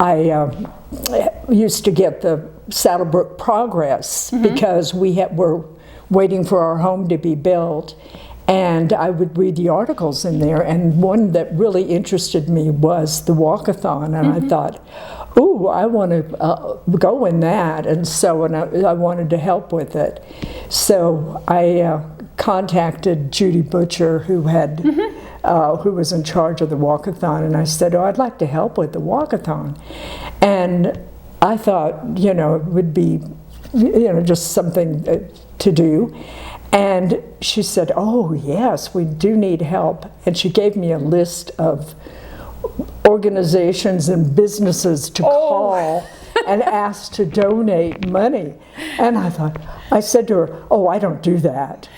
I used to get the SaddleBrooke Progress because we were waiting for our home to be built, and I would read the articles in there, and one that really interested me was the walkathon, and I thought, ooh, I want to go in that, and so I wanted to help with it. So I contacted Judy Butcher, who had who was in charge of the walkathon, and I said, oh, I'd like to help with the walkathon. And I thought, it would be, just something to do. And she said, oh, yes, we do need help. And she gave me a list of organizations and businesses to call and ask to donate money. And I said to her, oh, I don't do that.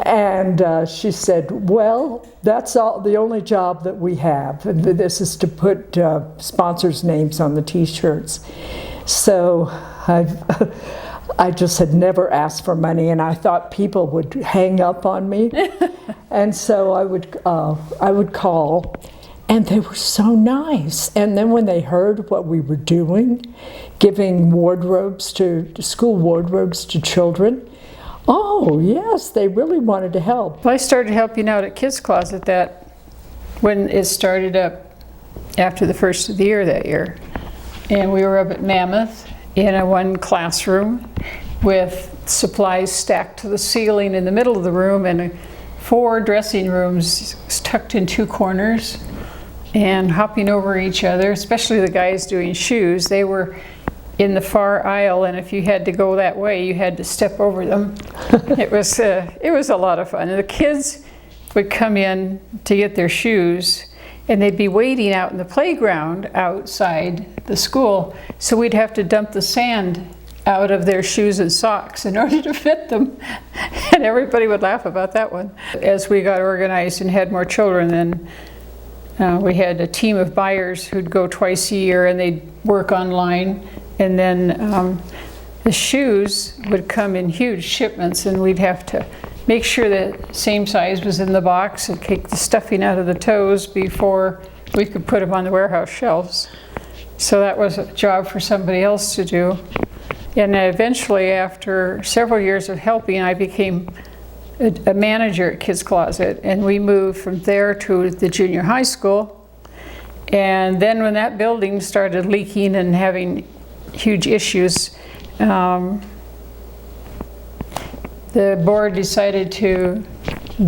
And she said, well, that's the only job that we have. And this is to put sponsors' names on the t-shirts. So I just had never asked for money, and I thought people would hang up on me. And so I would call, and they were so nice. And then when they heard what we were doing, giving school wardrobes to children, oh yes, they really wanted to help. Well, I started helping out at Kids Closet when it started up after the first of the year that year. And we were up at Mammoth in one classroom with supplies stacked to the ceiling in the middle of the room, and 4 dressing rooms tucked in 2 corners, and hopping over each other, especially the guys doing shoes. They were in the far aisle, and if you had to go that way, you had to step over them. It was a lot of fun. And the kids would come in to get their shoes, and they'd be waiting out in the playground outside the school, so we'd have to dump the sand out of their shoes and socks in order to fit them. And everybody would laugh about that one. As we got organized and had more children, then we had a team of buyers who'd go twice a year, and they'd work online. And then the shoes would come in huge shipments, and we'd have to make sure that same size was in the box and take the stuffing out of the toes before we could put them on the warehouse shelves. So that was a job for somebody else to do. And eventually, after several years of helping, I became a manager at Kids Closet, and we moved from there to the junior high school. And then when that building started leaking and having huge issues, the board decided to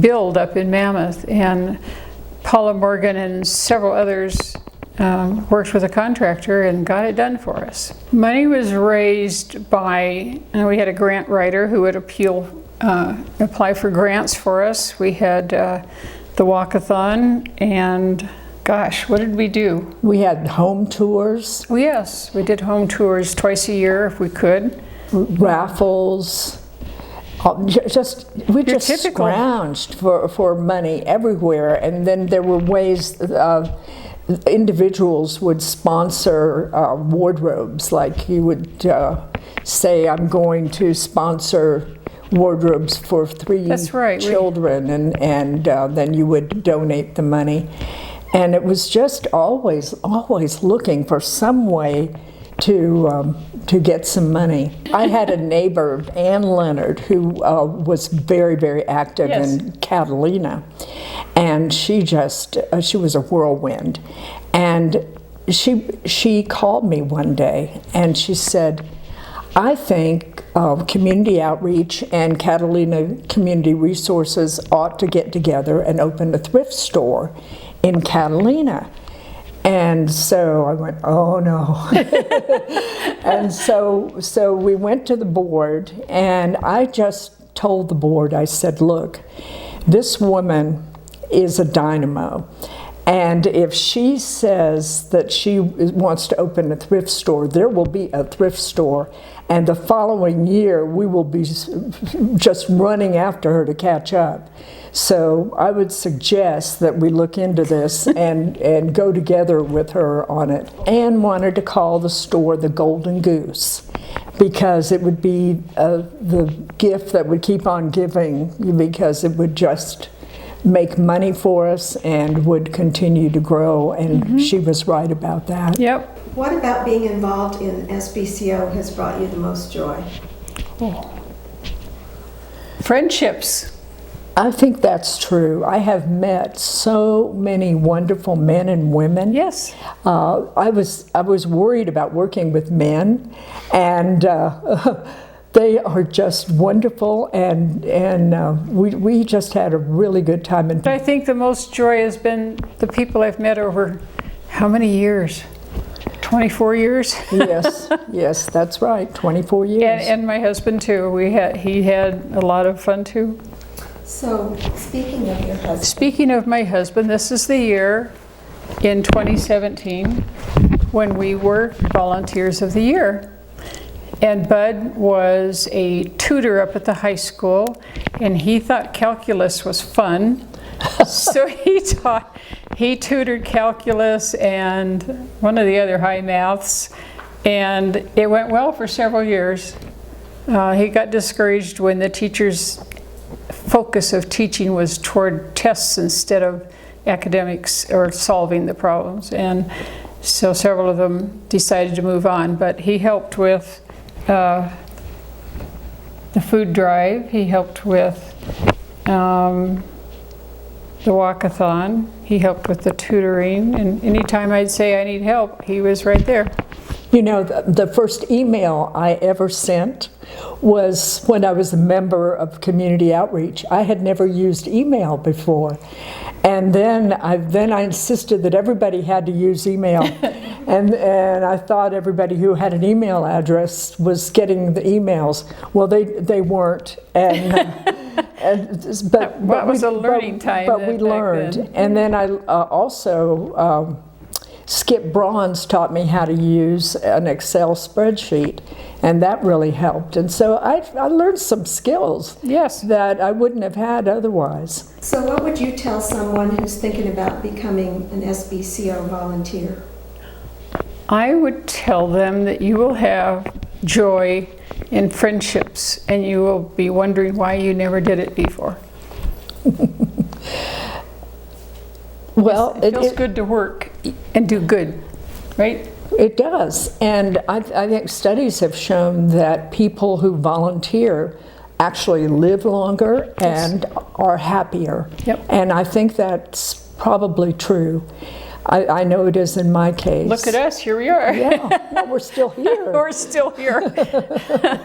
build up in Mammoth, and Paula Morgan and several others worked with a contractor and got it done for us. Money was raised by, we had a grant writer who would apply for grants for us. We had the walkathon, and gosh, what did we do? We had home tours. Oh, yes, we did home tours twice a year if we could. Raffles. We just scrounged for money everywhere, and then there were ways individuals would sponsor wardrobes. Like you would say, I'm going to sponsor wardrobes for 3 children, and then you would donate the money. And it was just always looking for some way to get some money. I had a neighbor, Ann Leonard, who was very, very active in Catalina, and she was a whirlwind. And she called me one day, and she said, I think Community Outreach and Catalina Community Resources ought to get together and open a thrift store in Catalina. And so I went, oh no. And so we went to the board, and I just told the board, I said, look, this woman is a dynamo. And if she says that she wants to open a thrift store, there will be a thrift store. And the following year, we will be just running after her to catch up. So I would suggest that we look into this and go together with her on it. Anne wanted to call the store the Golden Goose, because it would be the gift that would keep on giving, because it would just make money for us and would continue to grow, and she was right about that. Yep. What about being involved in SBCO has brought you the most joy? Oh. Friendships. I think that's true. I have met so many wonderful men and women. Yes. I was worried about working with men, and they are just wonderful, and we just had a really good time. And I think the most joy has been the people I've met over how many years? 24 years? yes, that's right, 24 years. And my husband too. He had a lot of fun too. So, speaking of your husband. Speaking of my husband, this is the year in 2017 when we were Volunteers of the Year. And Bud was a tutor up at the high school, and he thought calculus was fun. So he tutored calculus and one of the other high maths, and it went well for several years. He got discouraged when the teachers' focus of teaching was toward tests instead of academics or solving the problems, and so several of them decided to move on. But he helped with the food drive. He helped with the walkathon. He helped with the tutoring, and anytime I'd say I need help, he was right there. You know, the first email I ever sent was when I was a member of Community Outreach. I had never used email before. And then I insisted that everybody had to use email. and I thought everybody who had an email address was getting the emails. Well, they weren't. But was a learning time. But we learned. Then. And then I also... Skip Braun's taught me how to use an Excel spreadsheet, and that really helped. And so I learned some skills that I wouldn't have had otherwise. So what would you tell someone who's thinking about becoming an SBCO volunteer? I would tell them that you will have joy in friendships, and you will be wondering why you never did it before. Well, it feels good to work and do good, right? It does. And I think studies have shown that people who volunteer actually live longer and are happier. Yep. And I think that's probably true. I know it is in my case. Look at us, here we are. Yeah, well, we're still here. We're still here.